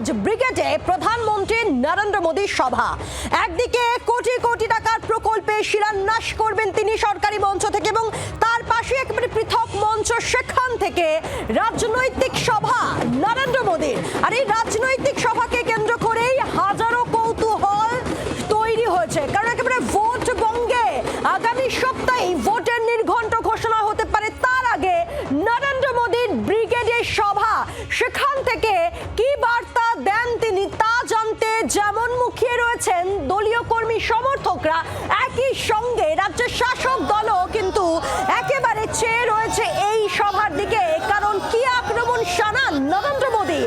আজ ব্রিগেডে প্রধানমন্ত্রী নরেন্দ্র মোদীর সভা। একদিকে কোটি কোটি টাকার প্রকল্পে শিলান্যাস করবেন তিনি সরকারি মঞ্চ থেকে, এবং তার পাশে একেবারে পৃথক মঞ্চ, সেখান থেকে রাজনৈতিক সভা নরেন্দ্র মোদীর। আর এই রাজনৈতিক সভাকে কেন্দ্র করেই হাজারো কৌতূহল তৈরি হয়েছে, কারণ একেবারে ভোট বঙ্গে আগামী সপ্তাহে ভোটের নির্ঘণ্ট ঘোষণা হতে পারে। তার আগে নরেন্দ্র মোদীর ব্রিগেডের সভা, সেখান থেকে কি বার্তা দেন তিনি তা জানতে যেমন মুখিয়ে রয়েছেন দলীয় কর্মী সমর্থকরা, একই সঙ্গে রাজ্যের শাসক দলও কিন্তু একেবারে চেয়ে রয়েছে এই সভার দিকে, কারণ কি আক্রমণ শানান নরেন্দ্র মোদী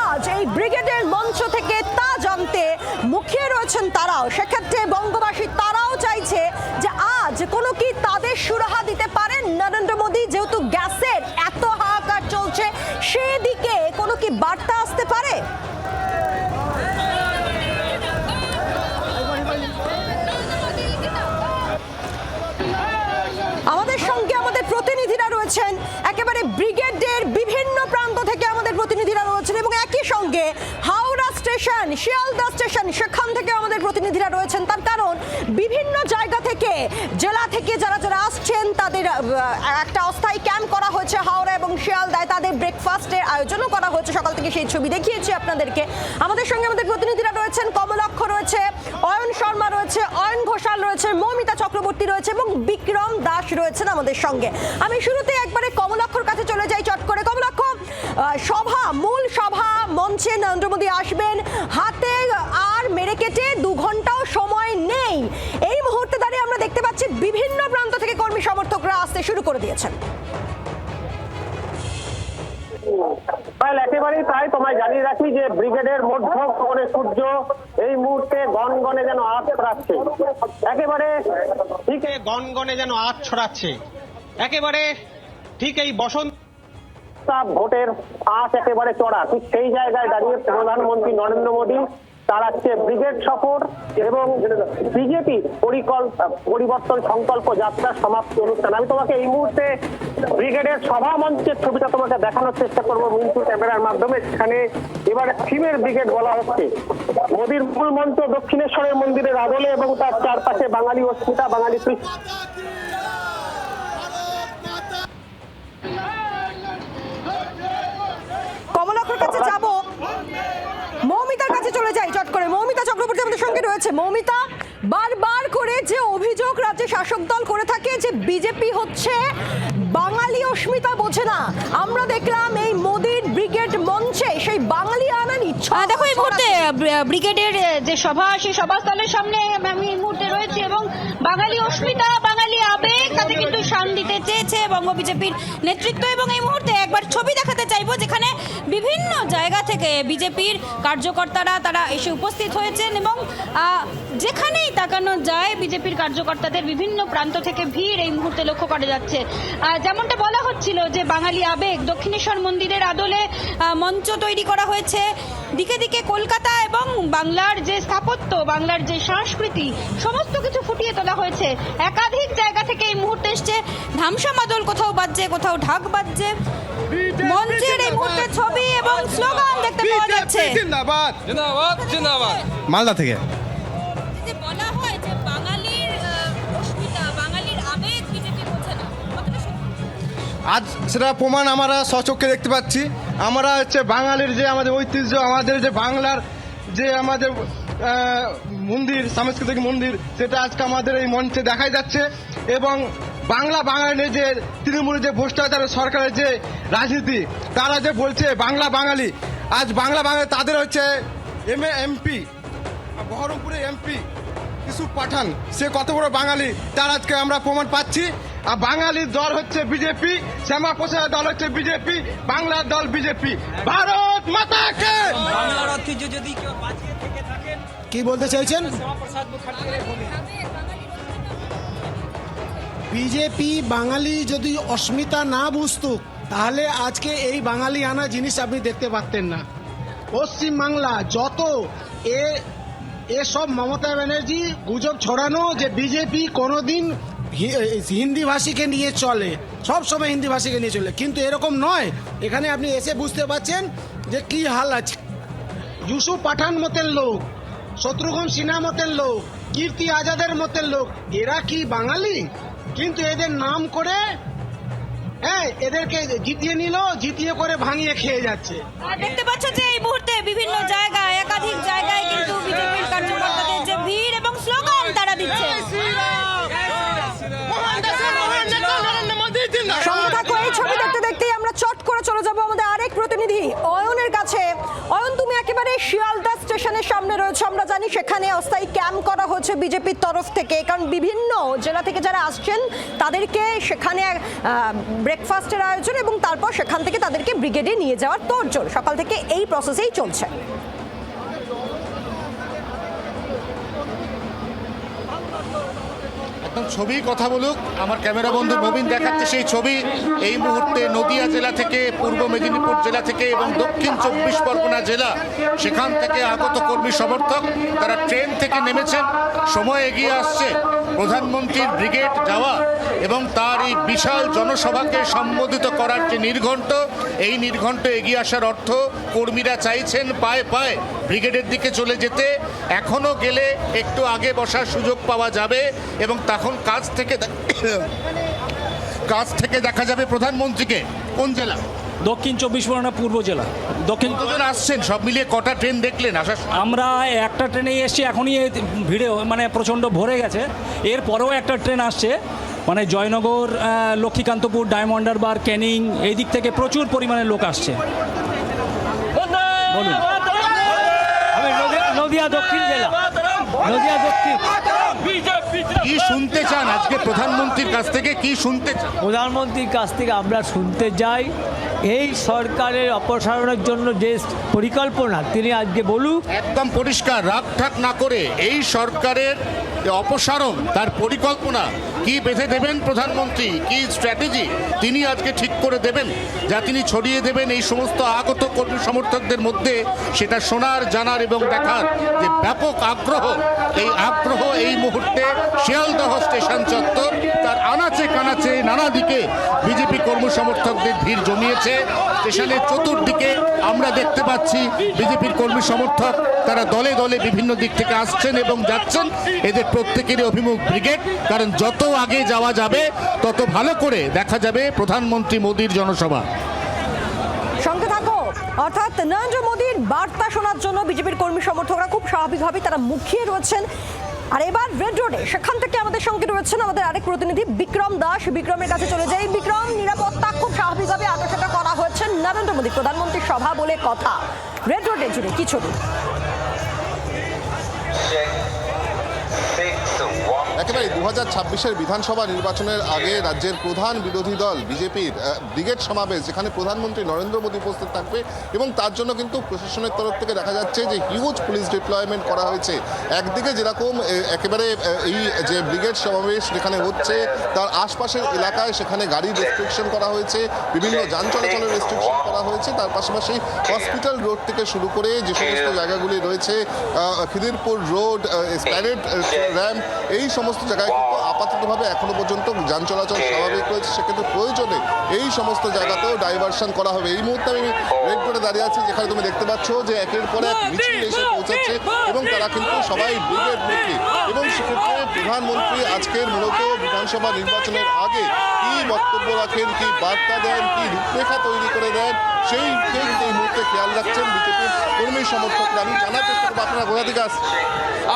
আজ এই ব্রিগেডের মঞ্চ থেকে তা জানতে মুখিয়ে রয়েছেন তারাও। সেক্ষেত্রে বঙ্গবাসী তারাও চাইছে যে আজ কোনো কি তাদের সুরাহা দিতে পারেন নরেন্দ্র মোদী, যেহেতু গ্যাসের এত হাহাকার চলছে, সেদিকে কোনো কি বার্তা আসতে পারে? আমাদের সঙ্গে আমাদের প্রতিনিধিরা রয়েছেন, একেবারে ব্রিগেডের বিভিন্ন প্রান্ত থেকে আমাদের প্রতিনিধিরা রয়েছেন, এবং একই সঙ্গে হাওড়া স্টেশন, শিয়ালদা স্টেশন, সেখান থেকে আমাদের প্রতিনিধিরা রয়েছেন। তার কারণ বিভিন্ন জায়গা থেকে, জেলা থেকে যারা যারা আসছেন তাদের একটা অস্থায়ী ক্যাম্প করা হয়েছে হাওড়া এবং শিয়ালদায়, তাদের ব্রেকফাস্টের আয়োজনও করা হয়েছে। সকাল থেকে সেই ছবি দেখিয়েছি আপনাদেরকে। আমাদের সঙ্গে আমাদের প্রতিনিধিরা রয়েছেন, কমলাক্ষ রয়েছে, অয়ন শর্মা রয়েছে, অয়ন ঘোষাল রয়েছে, মৌমিতা চক্রবর্তী রয়েছে এবং বিক্রম দাস রয়েছেন আমাদের সঙ্গে। আমি শুরুতে একবারে কমলাক্ষর কাছে চলে যাই চট করে। কমলাক্ষ, সভা, মূল সভা মঞ্চে নরেন্দ্র মোদী আসবেন, হাতে আর মেরে কেটে 2 ঘন্টাও সময় নেই। এই মুহূর্তে দাঁড়িয়ে আমরা দেখতে পাচ্ছি বিভিন্ন প্রান্ত থেকে কর্মী সমর্থকরা আসতে শুরু করে দিয়েছেন। একেবারেই তাই। তোমায় জানিয়ে রাখি যে ব্রিগেডের মধ্যে সূর্য এই মুহূর্তে গনগনে যেন আঁচ ছড়াচ্ছে, একেবারে ঠিক গনগনে যেন আঁচ ছড়াচ্ছে, একেবারে ঠিক এই বসন্ত ভোটের আঁচ একেবারে চড়া। ঠিক সেই জায়গায় দাঁড়িয়ে প্রধানমন্ত্রী নরেন্দ্র মোদী চালাচ্ছে ব্রিগেড সফর এবং বিজেপি পরিবর্তন সংকল্প যাত্রার সমাপ্তি অনুষ্ঠান। আমি তোমাকে এই মুহূর্তে ব্রিগেডের সভা মঞ্চের ছবিটা তোমাকে দেখানোর চেষ্টা করবো মিন্টু ক্যামেরার মাধ্যমে। সেখানে এবারে থিমের ব্রিগেড বলা হচ্ছে। মোদীর মূল মঞ্চ দক্ষিণেশ্বরের মন্দিরের আদলে এবং তার চারপাশে বাঙালি অস্মিতা, বাঙালি কমলাক্ষর কাছে যাব, মৌমিতার কাছে চলে যাই চট করে। মৌমিতা চক্রবর্তী আমাদের সঙ্গে রয়েছে। মৌমিতা, বারবার করে যে অভিযোগ রাজ্যে শাসক দল করে থাকে যে বিজেপি হচ্ছে বাঙালি অস্মিতা বোঝে না, আমরা দেখলাম এই মোদীর ব্রিগেড মঞ্চে সেই বাঙালি আনার ইচ্ছা। দেখো এই মুহূর্তে ব্রিগেডের যে সভা, সেই সভাস্থলের সামনে আমি এই মুহূর্তে রয়েছি, এবং বাঙালি অস্মিতা, বাঙালি আবেগ, তাতে কিন্তু শান দিতে চেয়েছে বঙ্গ বিজেপির নেতৃত্ব। এবং এই মুহূর্তে একবার ছবি দেখাতে চাইবো যেখানে বিভিন্ন জায়গা থেকে বিজেপির কার্যকর্তারা তারা এসে উপস্থিত হয়েছেন, এবং যেখানেই তাকানো যায় বিজেপির কার্যকর্তাদের বিভিন্ন প্রান্ত থেকে ভিড় এই মুহূর্তে লক্ষ্য করা যাচ্ছে। যেমনটা বলা হচ্ছিল যে বাঙালি আবেগ, দক্ষিণেশ্বর মন্দিরের আদলে মঞ্চ তৈরি করা হয়েছে, দিকে দিকে কলকাতা এবং বাংলার যে স্থাপত্য, বাংলার যে সংস্কৃতি, সমস্ত কিছু ফুটিয়ে তোলা হয়েছে। একাধিক জায়গা থেকে এই মুহূর্তে এসছে ধামসা মাদল, কোথাও বাজছে, কোথাও ঢাক বাজছে। মঞ্চের এই মুহূর্তে ছবি এবং স্লোগান দেখতে পাওয়া যাচ্ছে। জিন্দাবাদ জিন্দাবাদ জিন্দাবাদ। মালদা থেকে বলা হয় যে বাঙালির অস্মিতা, বাঙালির আবেগ বিজেপি বোঝে না, আজ সেটা প্রমাণ আমরা স্বচক্ষে দেখতে পাচ্ছি। আমরা হচ্ছে বাঙালির যে আমাদের ঐতিহ্য, আমাদের যে বাংলার যে আমাদের মন্দির, সাংস্কৃতিক মন্দির, সেটা আজকে আমাদের এই মঞ্চে দেখাই যাচ্ছে। এবং বাঙালির যে তৃণমূলের যে ভ্রষ্টাচার সরকারের যে রাজনীতি, তারা যে বলছে বাংলা বাঙালি, আজ বাংলা বাঙালি তাদের হচ্ছে এমপি, বহরমপুরে এমপি ইউসুফ পাঠান, সে কত বড় বাঙালি তার আজকে আমরা প্রমাণ পাচ্ছি। আর বাঙালির দল হচ্ছে বিজেপি, শ্যামা প্রসাদের দল হচ্ছে বিজেপি, বাংলার দল বিজেপি। ভারত মাতাকে। বাংলার ঐতিহ্য যদি কেউ বাঁচিয়ে থেকে থাকেন, কি বলতে চাইছেন? শ্যামাপ্রসাদ মুখার্জির ভূমি। বিজেপি বাঙালি যদি অস্মিতা না বুঝতো তাহলে আজকে এই বাঙালি আনা জিনিস আপনি দেখতে পারতেন না। পশ্চিমবাংলা যত এসব মমতা ব্যানার্জি গুজব ছড়ানো যে বিজেপি কোনোদিন হিন্দি ভাষীকে নিয়ে চলে, সব সময় হিন্দি ভাষীকে নিয়ে চলে, কিন্তু এরকম নয়। এখানে আপনি এসে বুঝতে পারছেন যে কি হাল আছে। ইউসুফ পাঠান মতের লোক, শত্রুঘ্ন সিনহা মতের লোক, কীর্তি আজাদের মতের লোক, এরা কি বাঙালি? কিন্তু এদের নাম করে হ্যাঁ এদেরকে জিতিয়ে নিল, জিতিয়ে করে ভাঙিয়ে খেয়ে যাচ্ছে। দেখতে পাচ্ছ যে এই মুহূর্তে বিভিন্ন জায়গায়, একাধিক জায়গায় কিন্তু বিজেপির কার্যকর্তাদের যে ভিড় এবং স্লোগান তারা দিচ্ছে। সঙ্গে থাকো, এই ছবি দেখতে দেখতেই আমরা চট করে চলে যাব আমাদের আরেক প্রতিনিধি অয়নের কাছে। অয়ন, তুমি একেবারে শিয়ালদা স্টেশনের সামনে রয়েছে। আমরা জানি সেখানে অস্থায়ী ক্যাম্প করা হচ্ছে বিজেপির তরফ থেকে, কারণ বিভিন্ন জেলা থেকে যারা আসছেন তাদেরকে সেখানে ব্রেকফাস্টের আয়োজন এবং তারপর সেখান থেকে তাদেরকে ব্রিগেডে নিয়ে যাওয়ার তোড়জোড় সকাল থেকে এই প্রসেসেই চলছে। একদম ছবি কথা বলুক, আমার ক্যামেরা বন্ধু নবীন দেখাচ্ছে সেই ছবি। এই মুহূর্তে নদিয়া জেলা থেকে, পূর্ব মেদিনীপুর জেলা থেকে এবং দক্ষিণ 24 পরগনা জেলা, সেখান থেকে আগত কর্মী সমর্থক তারা ট্রেন থেকে নেমেছেন। সময় এগিয়ে আসছে প্রধানমন্ত্রীর ব্রিগেড যাওয়া এবং তার এই বিশাল জনসভাকে সম্বোধিত করার যে নির্ঘণ্ট, এই নির্ঘণ্ট এগিয়ে আসার অর্থ কর্মীরা চাইছেন পায়ে পায়ে ব্রিগেডের দিকে চলে যেতে। এখনো গেলে একটু আগে বসার সুযোগ পাওয়া যাবে এবং তখন কাছ থেকে দেখা যাবে প্রধানমন্ত্রীকে। কোন জেলা? দক্ষিণ 24 পরগনা পূর্ব জেলা। দক্ষিণ কতজন আসছেন সব মিলিয়ে? কটা ট্রেন দেখলেন আসার? আমরা একটা ট্রেনে এসেছি, এখনই ভিড়ে মানে প্রচণ্ড ভরে গেছে। এরপরেও একটা ট্রেন আসছে, মানে জয়নগর, লক্ষ্মীকান্তপুর, ডায়মন্ড হারবার, ক্যানিং, এই দিক থেকে প্রচুর পরিমাণে লোক আসছে। বলুন। আমি নদিয়া দক্ষিণ জেলা, নদিয়া দক্ষিণ। কি শুনতে চান আজকে প্রধানমন্ত্রীর কাছ থেকে? কি শুনতে চান প্রধানমন্ত্রীর কাছ থেকে? আমরা শুনতে যাই এই সরকারের অপসারণের জন্য যে পরিকল্পনা তিনি আজকে বলুক। একদম পরিষ্কার, রাগঠাক না করে এই সরকারের যে অপসারণ, তার পরিকল্পনা কি বেঁধে দেবেন প্রধানমন্ত্রী, কি স্ট্র্যাটেজি তিনি আজকে ঠিক করে দেবেন, যা তিনি ছড়িয়ে দেবেন এই সমস্ত আগত কর্মী সমর্থকদের মধ্যে, সেটা শোনার, জানার এবং দেখার যে ব্যাপক আগ্রহ, এই আগ্রহ এই মুহূর্তে শিয়ালদহ স্টেশন চত্বর, তার আনাচে কানাচে নানা দিকে বিজেপি কর্মী সমর্থকদের ভিড় জমিয়েছে। স্টেশনের চতুর্দিকে আমরা দেখতে পাচ্ছি বিজেপির কর্মী সমর্থক, তারা দলে দলে বিভিন্ন দিক থেকে আসছেন এবং যাচ্ছেন। এদের প্রত্যেকেরই অভিমুখ ব্রিগেড, কারণ যত আগে যাওয়া যাবে তত ভালো করে দেখা যাবে প্রধানমন্ত্রী মোদীর জনসভা। সঙ্গে থাকো, অর্থাৎ নরেন্দ্র মোদীর বার্তা শোনার জন্য বিজেপির কর্মী সমর্থকরা খুব স্বাভাবিকভাবেই তারা মুখিয়ে রয়েছেন। আর এবার রেড রোডে সেখান থেকে আমাদের সঙ্গে রয়েছেন আমাদের আরেক প্রতিনিধি বিক্রম দাস। বিক্রমের কাছে চলে যাই। বিক্রম, নিরাপত্তা খুব স্বাভাবিকভাবে আটোসাটো করা হয়েছে, নরেন্দ্র মোদী প্রধানমন্ত্রীর সভা বলে কথা। রেড রোডে জুড়ে কি ছবি? একেবারে 2026-এর বিধানসভা নির্বাচনের আগে রাজ্যের প্রধান বিরোধী দল বিজেপির ব্রিগেড সমাবেশ, যেখানে প্রধানমন্ত্রী নরেন্দ্র মোদী উপস্থিত থাকবে এবং তার জন্য কিন্তু প্রশাসনের তরফ থেকে দেখা যাচ্ছে যে হিউজ পুলিশ ডিপ্লয়মেন্ট করা হয়েছে। একদিকে যেরকম একেবারে এই যে ব্রিগেড সমাবেশ যেখানে হচ্ছে তার আশপাশের এলাকায় সেখানে গাড়ি রেস্ট্রিকশন করা হয়েছে, বিভিন্ন যান চলাচলের রেস্ট্রিকশন করা হয়েছে। তার পাশাপাশি হসপিটাল রোড থেকে শুরু করে যে সমস্ত জায়গাগুলি রয়েছে, খিদিরপুর রোড, এসপ্ল্যানেড র্যাম্প, এই সমস্ত জায়গায় কিন্তু আপাততভাবে এখনো পর্যন্ত যান চলাচল স্বাভাবিক রয়েছে। সেক্ষেত্রে প্রয়োজনে এই সমস্ত জায়গাতেও ডাইভারশন করা হবে। এই মুহূর্তে আমি রেড রোডে দাঁড়িয়ে আছি, যেখানে তুমি দেখতে পাচ্ছ যে একের পর এক মিছিল এসে পৌঁছাচ্ছে এবং তারা কিন্তু সবাই ব্রিগেড মুখী। এবং সেক্ষেত্রে প্রধানমন্ত্রী আজকের মূলত বিধানসভা নির্বাচনের আগে কি বক্তব্য রাখেন, কি বার্তা দেন, কি রূপরেখা তৈরি করে দেন, সেই কিন্তু এই মুহূর্তে খেয়াল রাখছেন বিজেপির কর্মী সমর্থকরা। আমি জানার চেষ্টা করবো আপনারা কোথা থেকে আসছেন?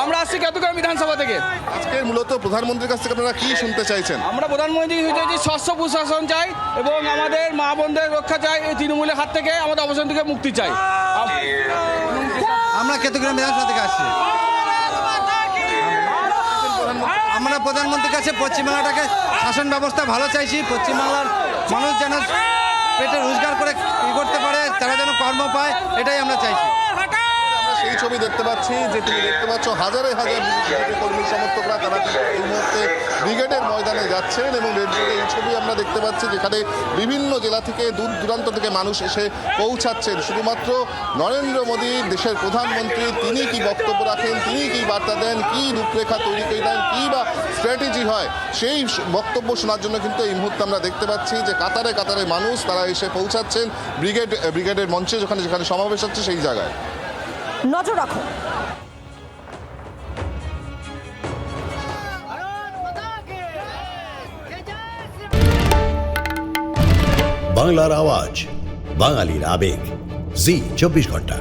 আমরা আসছি কেতুগ্রাম বিধানসভা থেকে। আজকের মূলত প্রধানমন্ত্রীর কাছ থেকে আপনারা কি শুনতে চাইছেন? আমরা প্রধানমন্ত্রী চাইছি স্বচ্ছ প্রশাসন চাই এবং আমাদের মা বোনদের রক্ষা চাই, এই তৃণমূলের হাত থেকে আমাদের অবসান থেকে মুক্তি চাই। আমরা কেতুগ্রাম বিধানসভা থেকে আসছি। আমরা প্রধানমন্ত্রীর কাছে পশ্চিমবাংলাটাকে শাসন ব্যবস্থা ভালো চাইছি। পশ্চিমবাংলার মানুষ যেন পেটে রোজগার করে করতে পারে, তারা যেন কর্ম পায়, এটাই আমরা চাইছি। সেই ছবি দেখতে পাচ্ছি যে তুমি দেখতে পাচ্ছ হাজারে হাজার বিজেপি কর্মী সমর্থকরা তারা এই মুহূর্তে ব্রিগেডের ময়দানে যাচ্ছেন এবং রেড রোডে এই ছবি আমরা দেখতে পাচ্ছি, যেখানে বিভিন্ন জেলা থেকে দূর দূরান্ত থেকে মানুষ এসে পৌঁছাচ্ছেন। শুধুমাত্র নরেন্দ্র মোদী দেশের প্রধানমন্ত্রী, তিনি কি বক্তব্য রাখেন, তিনি কি বার্তা দেন, কি রূপরেখা তৈরি করে দেন, কি বা স্ট্র্যাটেজি হয়, সেই বক্তব্য শোনার জন্য কিন্তু এই মুহূর্তে আমরা দেখতে পাচ্ছি যে কাতারে কাতারে মানুষ তারা এসে পৌঁছাচ্ছেন ব্রিগেডের মঞ্চে, যেখানে সমাবেশ হচ্ছে সেই জায়গায়। নজর রাখুন। বাংলার আওয়াজ, বাঙালির আবেগ, জি 24 ঘন্টা।